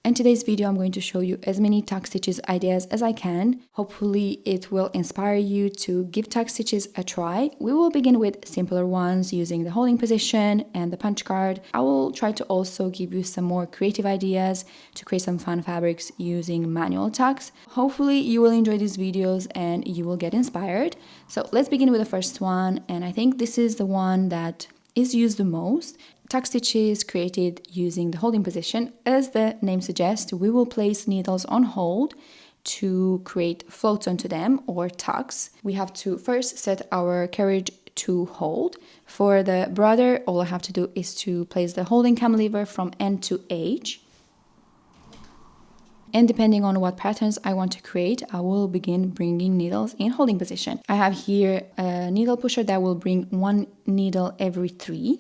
In today's video, I'm going to show you as many tuck stitches ideas as I can. Hopefully it will inspire you to give tuck stitches a try. We will begin with simpler ones using the holding position and the punch card. I will try to also give you some more creative ideas to create some fun fabrics using manual tucks. Hopefully you will enjoy these videos and you will get inspired. So let's begin with the first one, and I think this is the one that is used the most. Tuck stitches created using the holding position. As the name suggests, we will place needles on hold to create floats onto them, or tucks. We have to first set our carriage to hold. For the brother, all I have to do is to place the holding cam lever from end to edge. And depending on what patterns I want to create, I will begin bringing needles in holding position. I have here a needle pusher that will bring one needle every 3.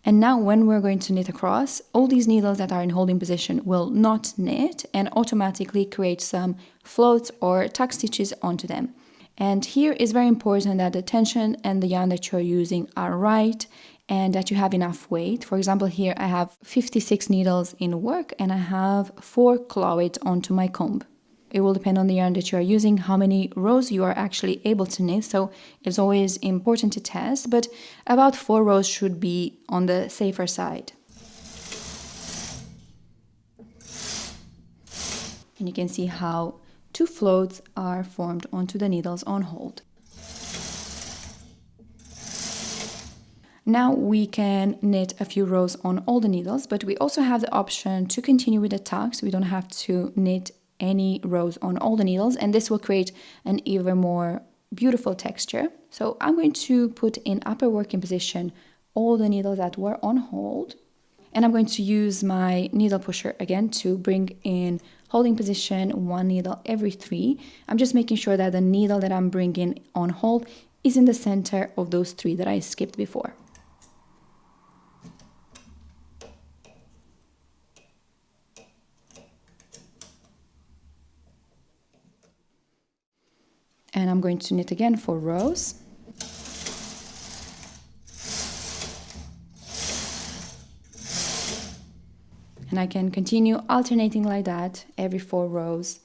And now when we're going to knit across, all these needles that are in holding position will not knit and automatically create some floats or tuck stitches onto them. And here is very important that the tension and the yarn that you're using are right and that you have enough weight. For example, here I have 56 needles in work and I have 4 claw weights onto my comb. It will depend on the yarn that you are using, how many rows you are actually able to knit, so it's always important to test, but about 4 rows should be on the safer side. And you can see how 2 floats are formed onto the needles on hold. Now we can knit a few rows on all the needles, but we also have the option to continue with the tucks. We don't have to knit any rows on all the needles, and this will create an even more beautiful texture. So I'm going to put in upper working position all the needles that were on hold, and I'm going to use my needle pusher again to bring in holding position 1 needle every 3. I'm just making sure that the needle that I'm bringing on hold is in the center of those 3 that I skipped before. And I'm going to knit again 4 rows. And I can continue alternating like that every 4 rows.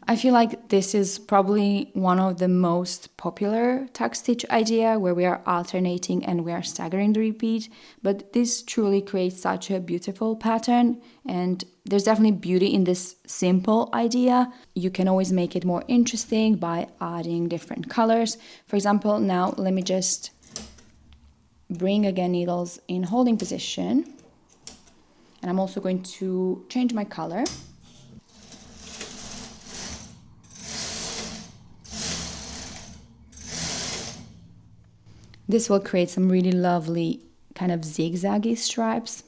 I feel like this is probably one of the most popular tuck stitch idea, where we are alternating and we are staggering the repeat, but this truly creates such a beautiful pattern, and there's definitely beauty in this simple idea. You can always make it more interesting by adding different colors. For example, now let me just bring again needles in holding position, and I'm also going to change my color. This will create some really lovely kind of zigzaggy stripes.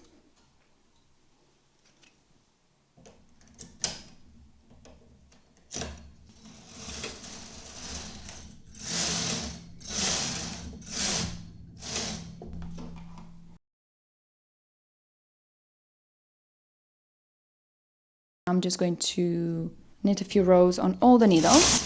I'm just going to knit a few rows on all the needles.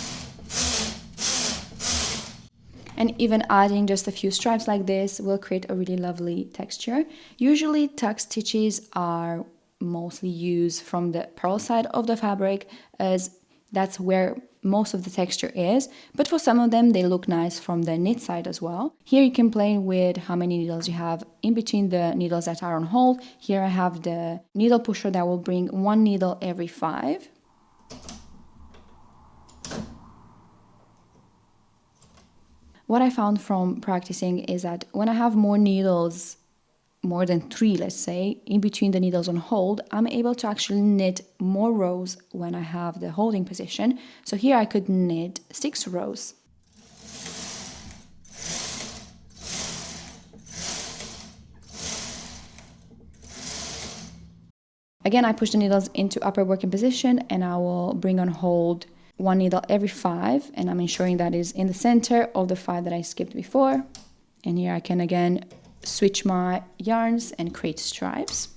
And even adding just a few stripes like this will create a really lovely texture. Usually tuck stitches are mostly used from the purl side of the fabric, as that's where most of the texture is, but for some of them they look nice from the knit side as well. Here you can play with how many needles you have in between the needles that are on hold. Here I have the needle pusher that will bring 1 needle every 5. What I found from practicing is that when I have more needles, more than 3, let's say, in between the needles on hold, I'm able to actually knit more rows when I have the holding position. So here I could knit 6 rows. Again, I push the needles into upper working position and I will bring on hold 1 needle every 5, and I'm ensuring that is in the center of the 5 that I skipped before. And here I can again switch my yarns and create stripes.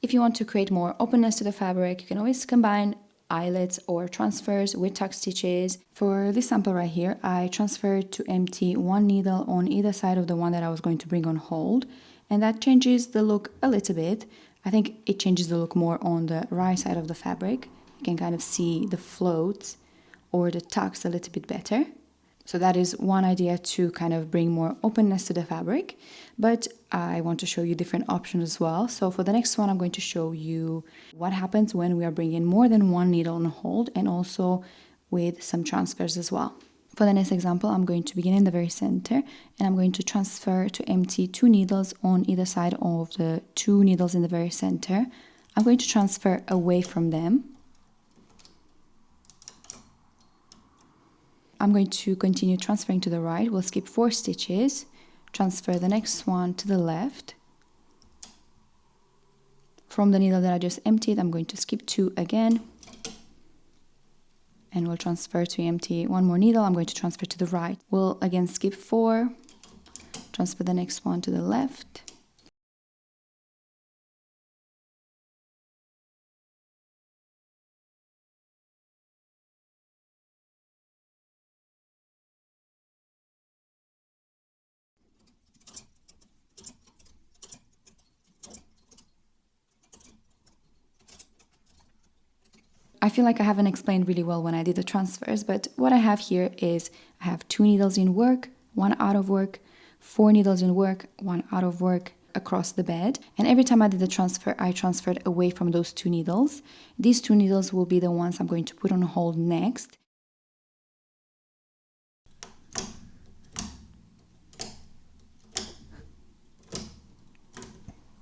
If you want to create more openness to the fabric, you can always combine eyelets or transfers with tuck stitches. For this sample right here, I transferred to empty 1 needle on either side of the one that I was going to bring on hold, and that changes the look a little bit. I think it changes the look more on the right side of the fabric. You can kind of see the floats or the tucks a little bit better. So that is one idea to kind of bring more openness to the fabric, but I want to show you different options as well. So for the next one, I'm going to show you what happens when we are bringing more than 1 needle on hold, and also with some transfers as well. For the next example, I'm going to begin in the very center, and I'm going to transfer to empty 2 needles on either side of the 2 needles in the very center. I'm going to transfer away from them. I'm going to continue transferring to the right. We'll skip 4 stitches, transfer the next one to the left. From the needle that I just emptied, I'm going to skip 2 again. And we'll transfer to empty 1 more needle. I'm going to transfer to the right. We'll again skip 4, transfer the next one to the left. I feel like I haven't explained really well when I did the transfers, but what I have here is I have 2 needles in work, 1 out of work, 4 needles in work, 1 out of work across the bed. And every time I did the transfer, I transferred away from those 2 needles. These 2 needles will be the ones I'm going to put on hold next.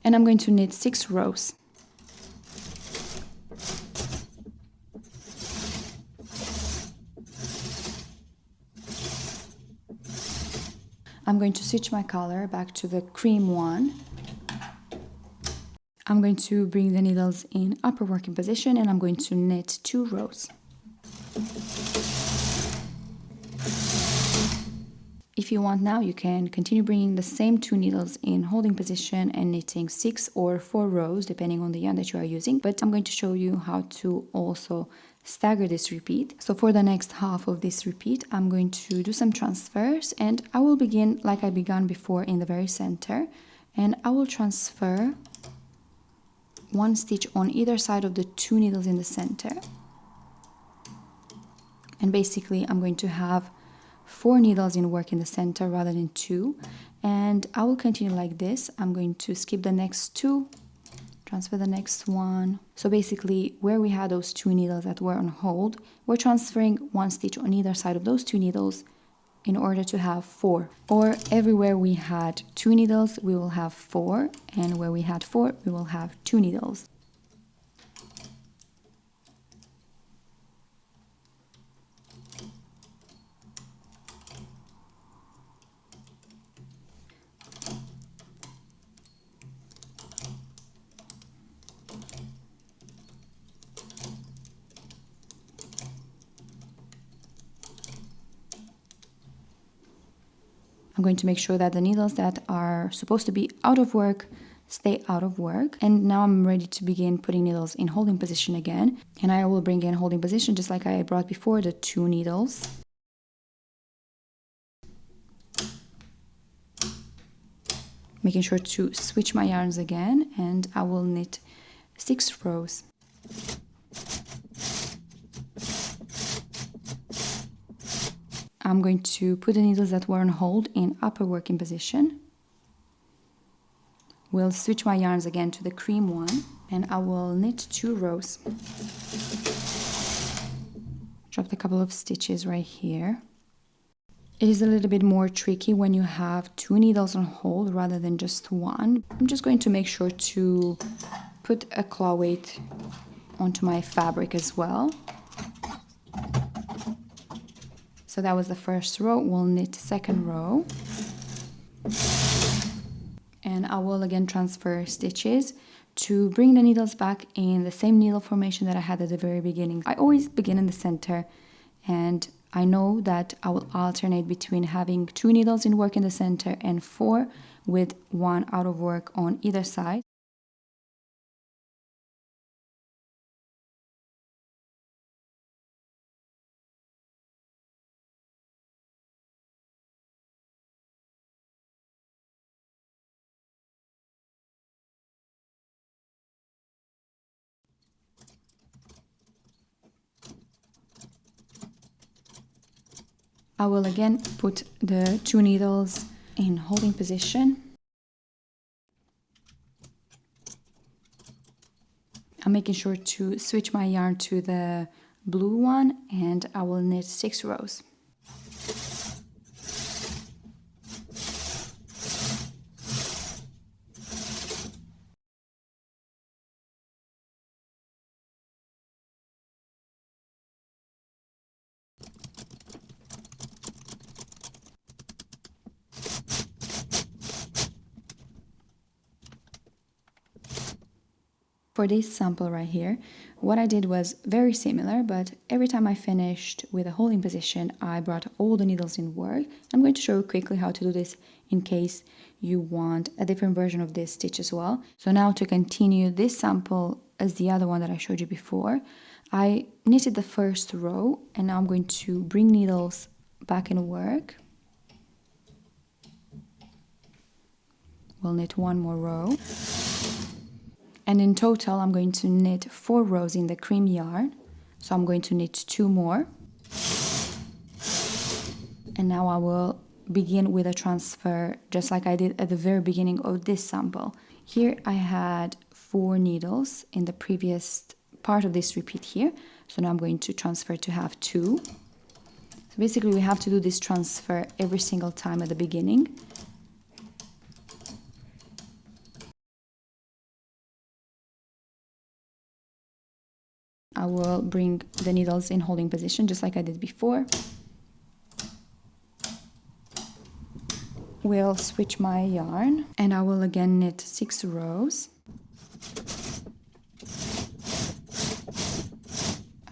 And I'm going to knit 6 rows. I'm going to switch my color back to the cream one. I'm going to bring the needles in upper working position, and I'm going to knit 2 rows. If you want now, you can continue bringing the same 2 needles in holding position and knitting 6 or 4 rows depending on the yarn that you are using, but I'm going to show you how to also stagger this repeat. So for the next half of this repeat, I'm going to do some transfers, and I will begin like I began before in the very center, and I will transfer 1 stitch on either side of the 2 needles in the center. And basically I'm going to have 4 needles in work in the center rather than 2, and I will continue like this. I'm going to skip the next 2, transfer the next one. So basically where we had those 2 needles that were on hold, we're transferring 1 stitch on either side of those 2 needles in order to have 4. Or everywhere we had 2 needles, we will have 4, and where we had 4, we will have 2 needles. I'm going to make sure that the needles that are supposed to be out of work stay out of work. And now I'm ready to begin putting needles in holding position again. And I will bring in holding position just like I brought before, the 2 needles. Making sure to switch my yarns again, and I will knit 6 rows. I'm going to put the needles that were on hold in upper working position. We'll switch my yarns again to the cream one, and I will knit 2 rows. Dropped a couple of stitches right here. It is a little bit more tricky when you have 2 needles on hold rather than just one. I'm just going to make sure to put a claw weight onto my fabric as well. So that was the first row. We'll knit second row. And I will again transfer stitches to bring the needles back in the same needle formation that I had at the very beginning. I always begin in the center, and I know that I will alternate between having 2 needles in work in the center and 4 with 1 out of work on either side. I will again put the 2 needles in holding position. I'm making sure to switch my yarn to the blue one, and I will knit 6 rows. For this sample right here, what I did was very similar, but every time I finished with a holding position, I brought all the needles in work. I'm going to show you quickly how to do this in case you want a different version of this stitch as well. So now to continue this sample as the other one that I showed you before, I knitted the first row, and now I'm going to bring needles back in work. We'll knit 1 more row. And in total, I'm going to knit 4 rows in the cream yarn. So I'm going to knit 2 more. And now I will begin with a transfer, just like I did at the very beginning of this sample. Here I had 4 needles in the previous part of this repeat here. So now I'm going to transfer to have 2. So basically we have to do this transfer every single time at the beginning. I will bring the needles in holding position just like I did before. We'll switch my yarn, and I will again knit 6 rows.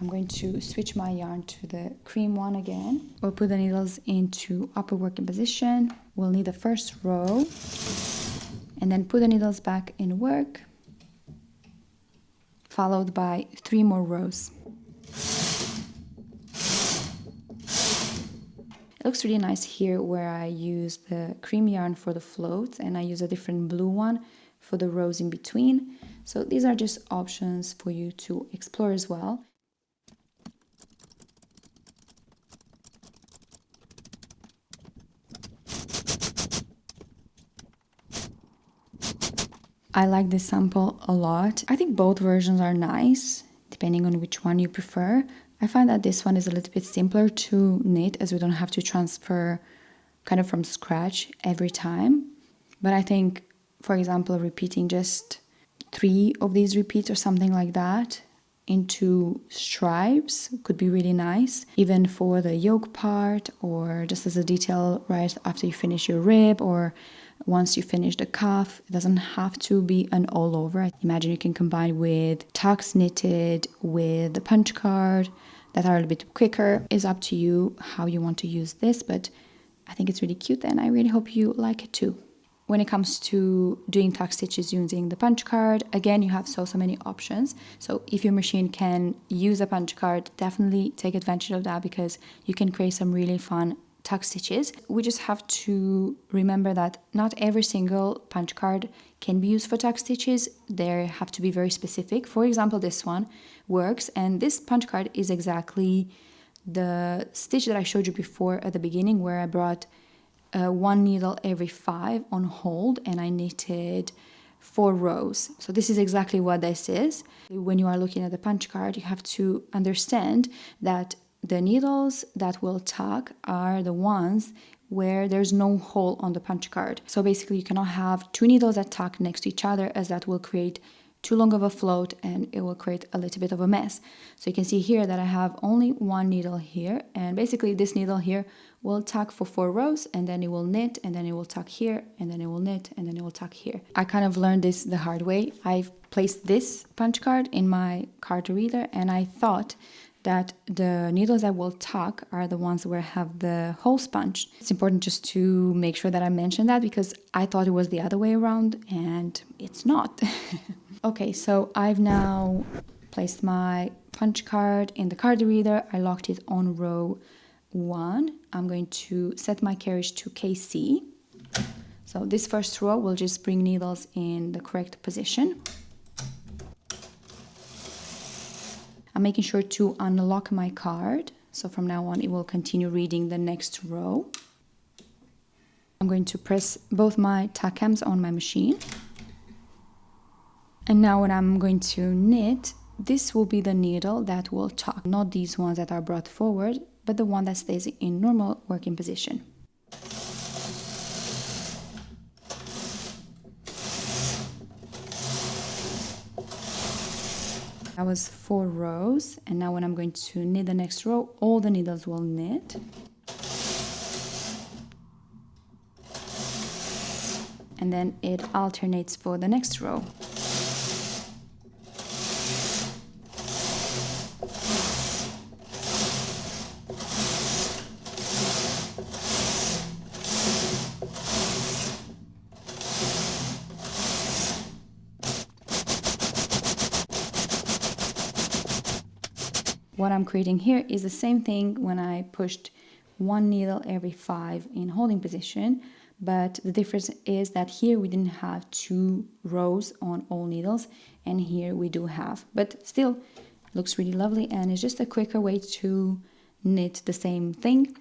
I'm going to switch my yarn to the cream one again. We'll put the needles into upper working position. We'll knit the first row and then put the needles back in work, followed by 3 more rows. It looks really nice here where I use the cream yarn for the floats and I use a different blue one for the rows in between. So these are just options for you to explore as well. I like this sample a lot. I think both versions are nice, depending on which one you prefer. I find that this one is a little bit simpler to knit as we don't have to transfer kind of from scratch every time. But I think, for example, repeating just 3 of these repeats or something like that into stripes could be really nice, even for the yoke part or just as a detail right after you finish your rib or once you finish the cuff. It doesn't have to be an all over. Imagine you can combine with tucks knitted with the punch card that are a little bit quicker. It's up to you how you want to use this, but I think it's really cute and I really hope you like it too. When it comes to doing tuck stitches using the punch card, again, you have so many options. So if your machine can use a punch card, definitely take advantage of that because you can create some really fun tuck stitches. We just have to remember that not every single punch card can be used for tuck stitches. They have to be very specific. For example, this one works, and this punch card is exactly the stitch that I showed you before at the beginning, where I brought one needle every 5 on hold and I knitted 4 rows. So this is exactly what this is. When you are looking at the punch card, you have to understand that the needles that will tuck are the ones where there's no hole on the punch card. So basically you cannot have 2 needles that tuck next to each other, as that will create too long of a float and it will create a little bit of a mess. So you can see here that I have only 1 needle here, and basically this needle here will tuck for 4 rows, and then it will knit, and then it will tuck here, and then it will knit, and then it will tuck here. I kind of learned this the hard way. I've placed this punch card in my card reader, and I thought that the needles that will tuck are the ones where I have the holes punched. It's important just to make sure that I mention that, because I thought it was the other way around and it's not. Okay, so I've now placed my punch card in the card reader. I locked it on row 1. I'm going to set my carriage to KC. So this first row will just bring needles in the correct position. I'm making sure to unlock my card, so from now on it will continue reading the next row. I'm going to press both my tack hems on my machine. And now when I'm going to knit, this will be the needle that will tuck, not these ones that are brought forward, but the one that stays in normal working position. That was 4 rows, and now when I'm going to knit the next row, all the needles will knit. And then it alternates for the next row. What I'm creating here is the same thing when I pushed 1 needle every 5 in holding position, but the difference is that here we didn't have 2 rows on all needles, and here we do have. But still, looks really lovely, and it's just a quicker way to knit the same thing.